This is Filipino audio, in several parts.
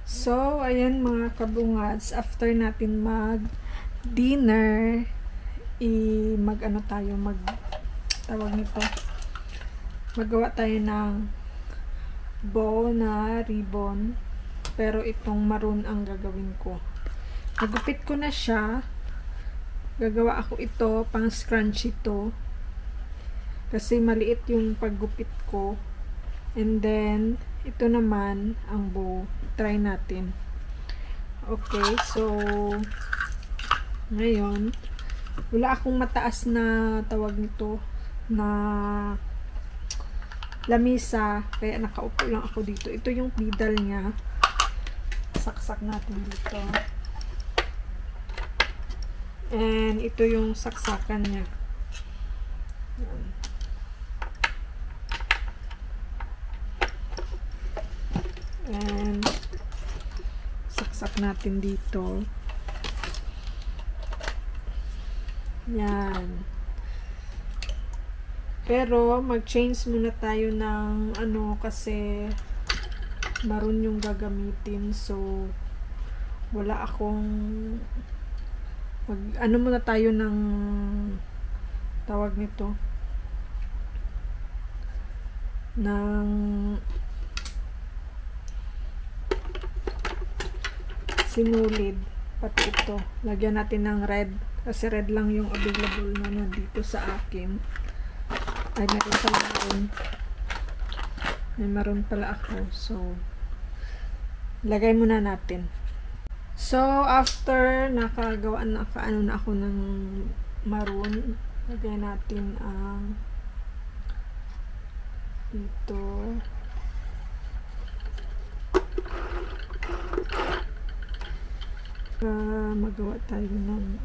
So, ayan mga kabungads, after natin mag-dinner, tawag nito, magawa tayo ng bow na ribbon, pero itong maroon ang gagawin ko. Nagupit ko na siya, gagawa ako ito, pang scrunchie to, kasi maliit yung paggupit ko, and then, ito naman ang bow. Try natin. Okay, so ngayon, wala akong mataas na tawag nito na lamisa, kaya nakaupo lang ako dito. Ito yung pedal niya. Saksak natin dito. And ito yung saksakan niya. Yan. And saksak natin dito. Yan. Pero mag-change muna tayo ng kasi maroon yung gagamitin. So wala akong muna tayo ng tawag nito ng sinulid, pati ito. Lagyan natin ng red, kasi red lang yung available na nandito sa akin. Ay, meron pala maroon. May maroon pala ako. So, lagay muna natin. So, after nakaano na ako ng maroon, lagay natin ang dito. Magawa tayo ng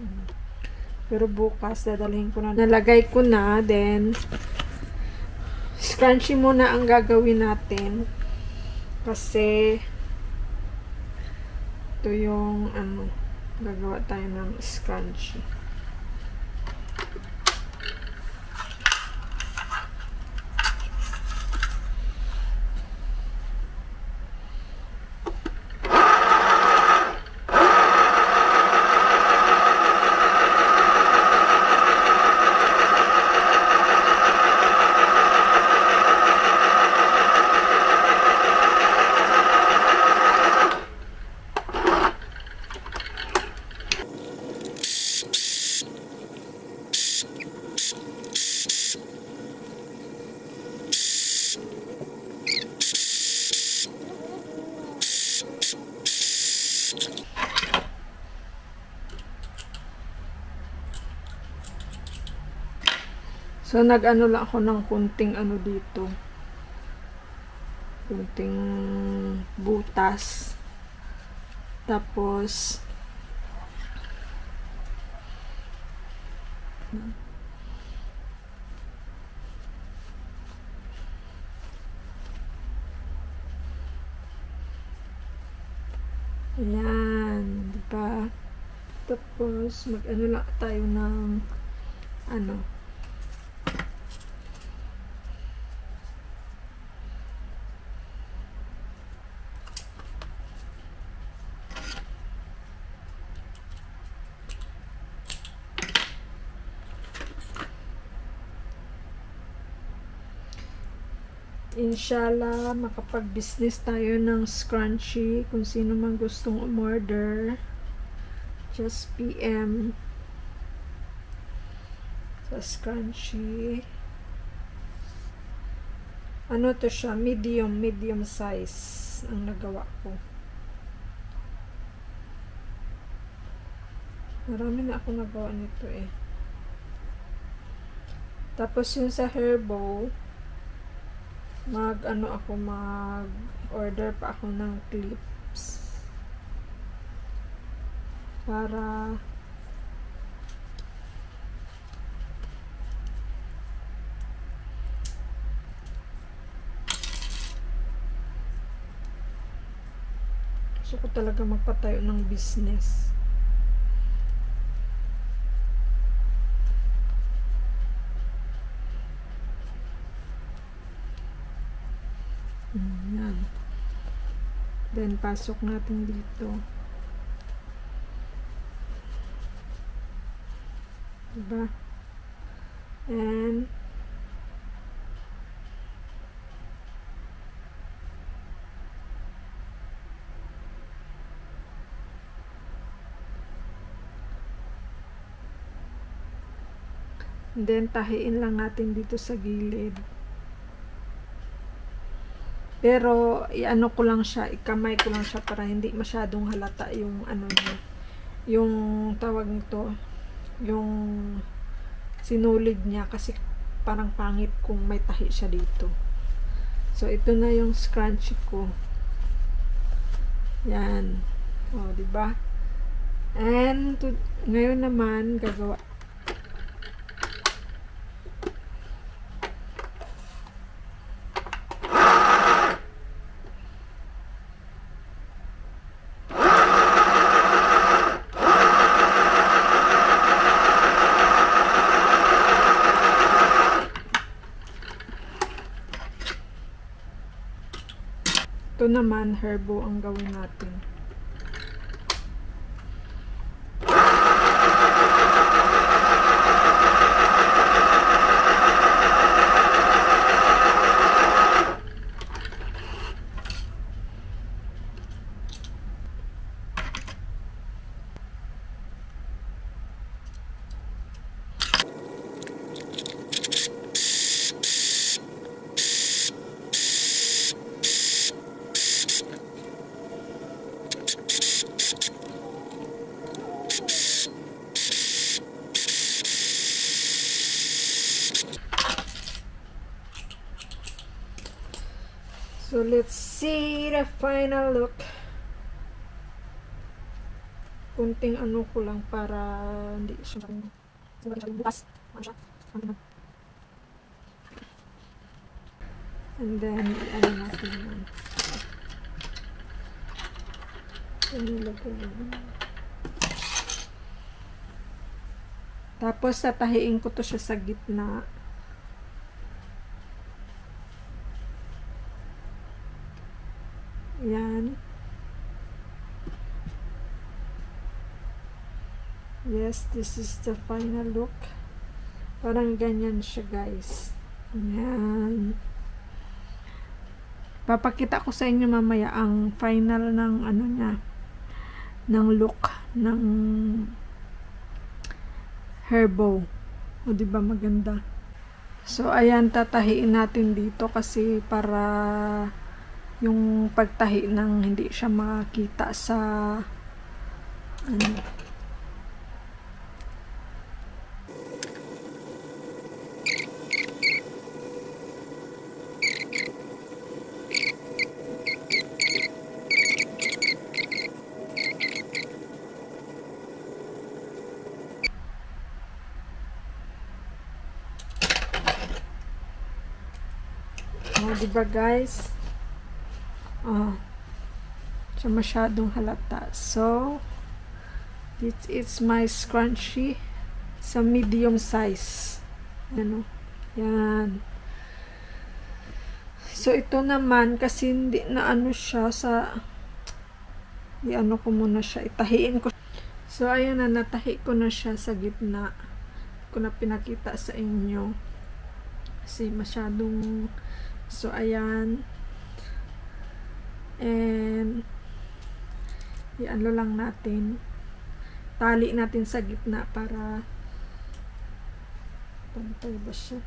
pero bukas dadalhin ko na, nalagay ko na, then scrunchie muna ang gagawin natin kasi ito yung gagawa tayo ng scrunchie. So, nag-ano lang ako ng kunting dito. Kunting butas. Tapos, ayan, diba? Tapos, mag-ano lang tayo ng inshallah, makapag-business tayo ng scrunchie. Kung sino man gustong umorder, just PM sa scrunchie. Ano to siya? Medium size ang nagawa ko. Marami na ako nagawa nito eh. Tapos yung sa hair bow, mag-order pa ako ng clips para gusto ko talaga magpatayo ng business. Yan. Then, pasok natin dito. Diba? And, then, tahiin lang natin dito sa gilid. Pero, i-ano ko lang siya, ikamay ko lang siya para hindi masyadong halata yung ano niya. Yung tawag nito, yung sinulid niya kasi parang pangit kung may tahi siya dito. So, ito na yung scrunchie ko. Yan. O, diba? And, ngayon naman, gagawa. Ito naman, herbo ang gawin natin. So, let's see the final look. Kunting ano ko lang para hindi siya bukas. And then, ano natin yun. Tapos, tatahiin ko to siya sa gitna. Yan. Yes, this is the final look. Parang ganyan siya, guys. Yan. Papakita ko sa inyo mamaya ang final ng ano niya, ng look ng herbo. O, diba maganda? So, ayan, tatahiin natin dito kasi para yung pagtahi ng hindi siya makita sa ano. Oh, diba guys? Oh, siya masyadong halata. So, this is my scrunchie sa medium size. Ano? Yan. So, ito naman, kasi hindi na ano siya sa, i-ano ko muna siya, itahiin ko. So, ayan na, natahi ko na siya sa gitna. Ko na pinakita sa inyo. Kasi masyadong, so, ayan. And, i-ano lang natin. Tali natin sa gitna para pantay ba siya.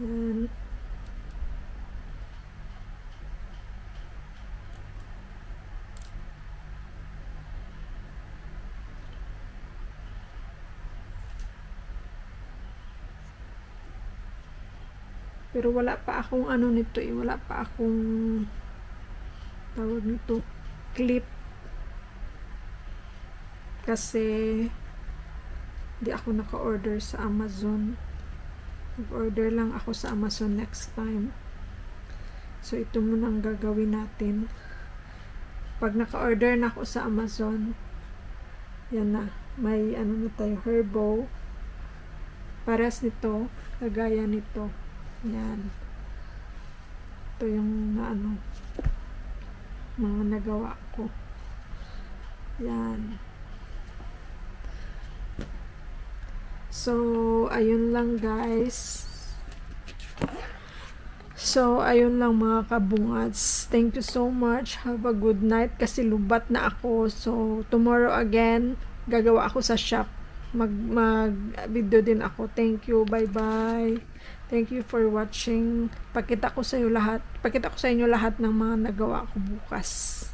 Yan. Pero wala pa akong ano nito eh. Wala pa akong tawag nito, clip. Kasi di ako naka-order sa Amazon. Mag-order lang ako sa Amazon next time. So, ito muna ang gagawin natin. Pag naka-order na ako sa Amazon, yan na. May ano na tayo, herbo. Pares nito, kagaya nito. Yan. Ito yung ano. mga nagawa ko. Yan. So, ayun lang guys. So, ayun lang mga kabungats. Thank you so much. Have a good night kasi lubat na ako. So, tomorrow again, gagawa ako sa shop. Mag-video din ako. Thank you. Bye-bye. Thank you for watching. Pakita ko sa inyo lahat ng mga nagawa ko bukas.